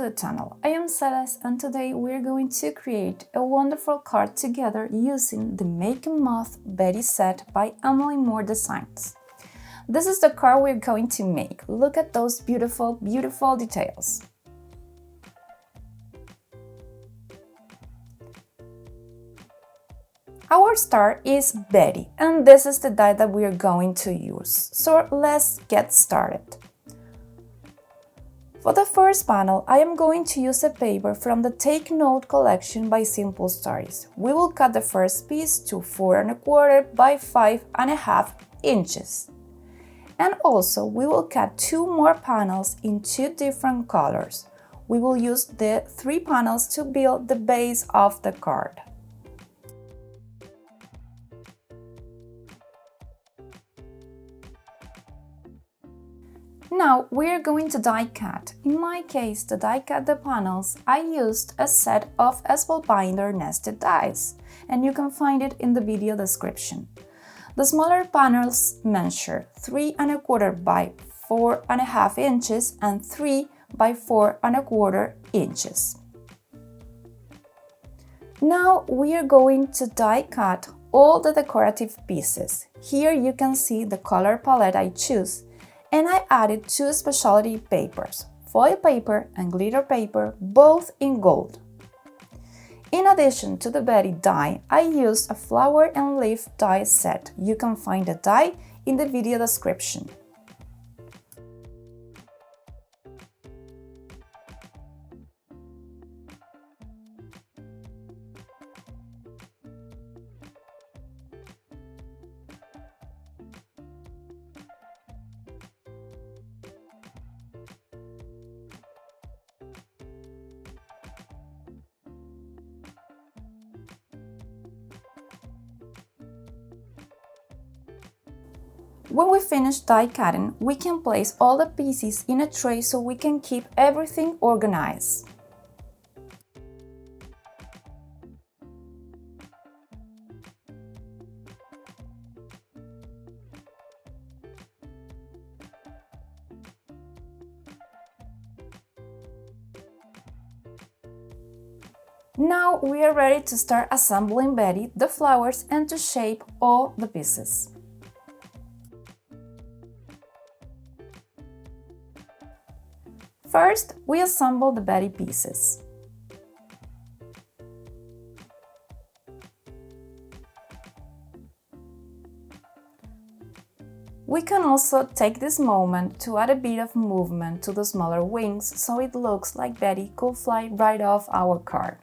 the channel. I am Celeste and today we're going to create a wonderful card together using the Make a Moth set by Emily Moore Designs. This is the card we're going to make. Look at those beautiful, beautiful details. Our star is Betty and this is the die that we are going to use. So let's get started. For the first panel, I am going to use a paper from the Take Note collection by Simple Stories. We will cut the first piece to 4 1/4 by 5.5 inches. And also, we will cut 2 more panels in 2 different colors. We will use the 3 panels to build the base of the card. Now we are going to die cut. In my case, to die cut the panels, I used a set of Spellbinders nested dies, and you can find it in the video description. The smaller panels measure 3 1/4 by 4.5 inches and 3 by 4 1/4 inches. Now we are going to die cut all the decorative pieces. Here you can see the color palette I choose. And I added 2 specialty papers, foil paper and glitter paper, both in gold. In addition to the Betty die, I used a flower and leaf die set. You can find the die in the video description. When we finish die cutting, we can place all the pieces in a tray so we can keep everything organized. Now we are ready to start assembling Betty, the flowers, and to shape all the pieces. First, we assemble the Betty pieces. We can also take this moment to add a bit of movement to the smaller wings so it looks like Betty could fly right off our card.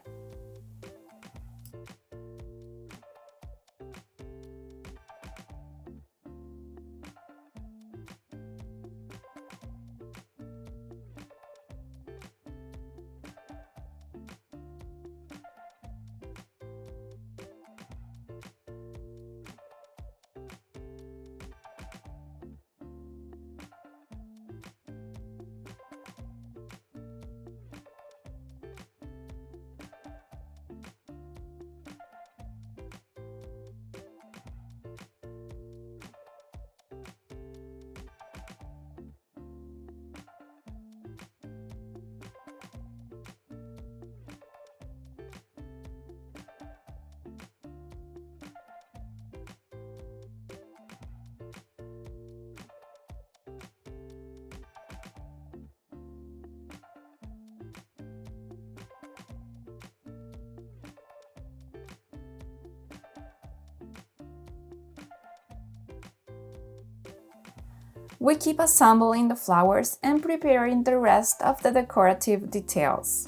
We keep assembling the flowers and preparing the rest of the decorative details.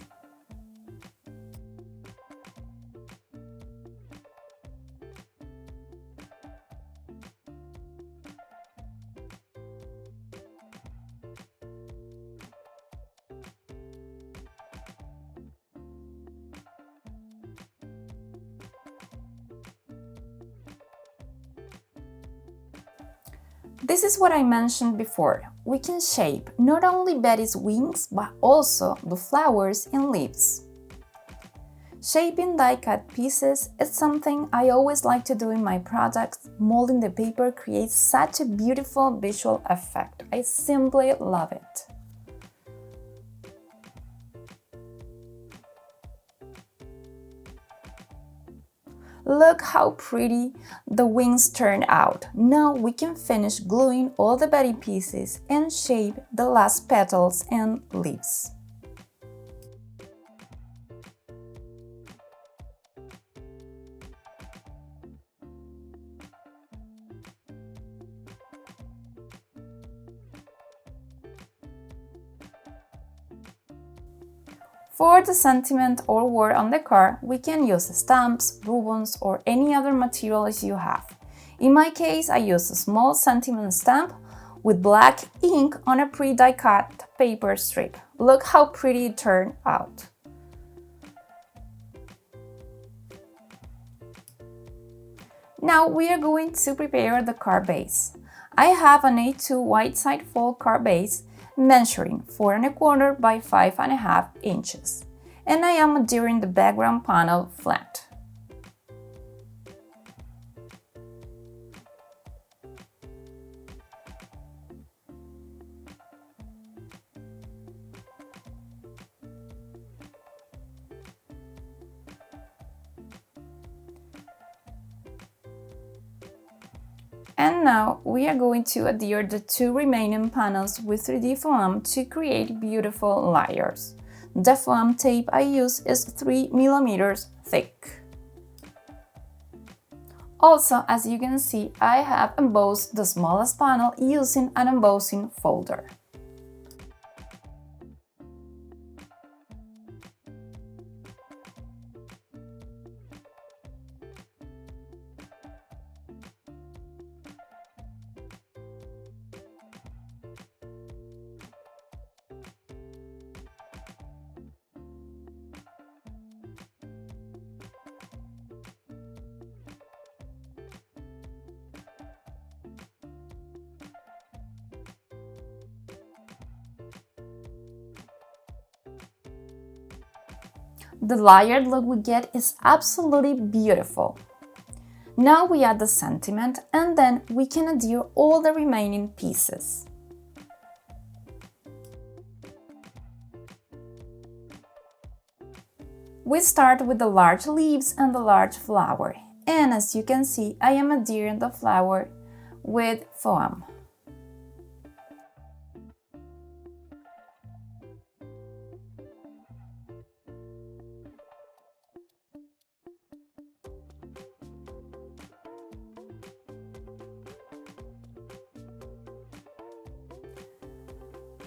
This is what I mentioned before. We can shape not only Betty's wings, but also the flowers and leaves. Shaping die-cut pieces is something I always like to do in my projects. Molding the paper creates such a beautiful visual effect. I simply love it. Look how pretty the wings turned out. Now we can finish gluing all the body pieces and shape the last petals and leaves. For the sentiment or word on the card, we can use stamps, ribbons, or any other materials you have. In my case, I use a small sentiment stamp with black ink on a pre-die cut paper strip. Look how pretty it turned out. Now we are going to prepare the card base. I have an A2 white side fold card base measuring 4 1/4 by 5 1/2 inches, and I am adhering the background panel flat. And now we are going to adhere the 2 remaining panels with 3D foam to create beautiful layers. The foam tape I use is 3 mm thick. Also, as you can see, I have embossed the smallest panel using an embossing folder. The layered look we get is absolutely beautiful. Now we add the sentiment and then we can adhere all the remaining pieces. We start with the large leaves and the large flower, and as you can see, I am adhering the flower with foam.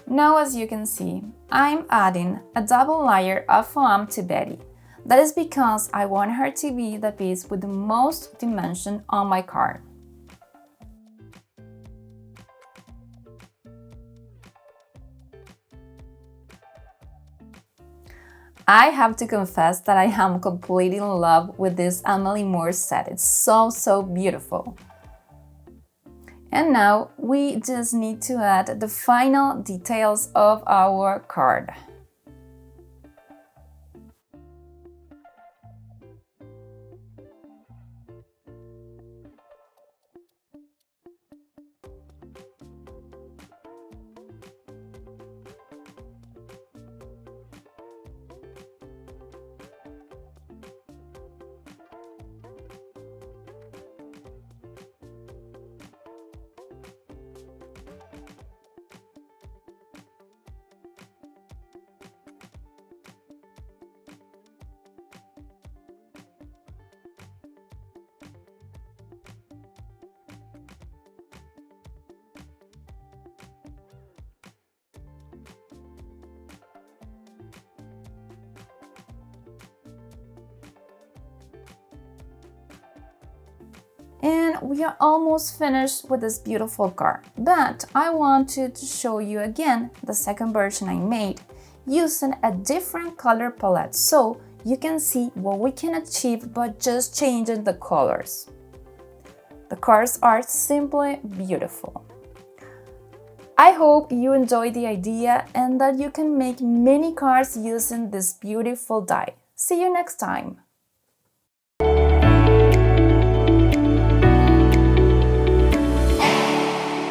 Now, as you can see, I'm adding a double layer of foam to Betty. That is because I want her to be the piece with the most dimension on my card. I have to confess that I am completely in love with this Moth set. It's so beautiful. And now we just need to add the final details of our card. And we are almost finished with this beautiful card. But I wanted to show you again the second version I made using a different color palette so you can see what we can achieve by just changing the colors. The cards are simply beautiful. I hope you enjoyed the idea and that you can make many cards using this beautiful die. See you next time!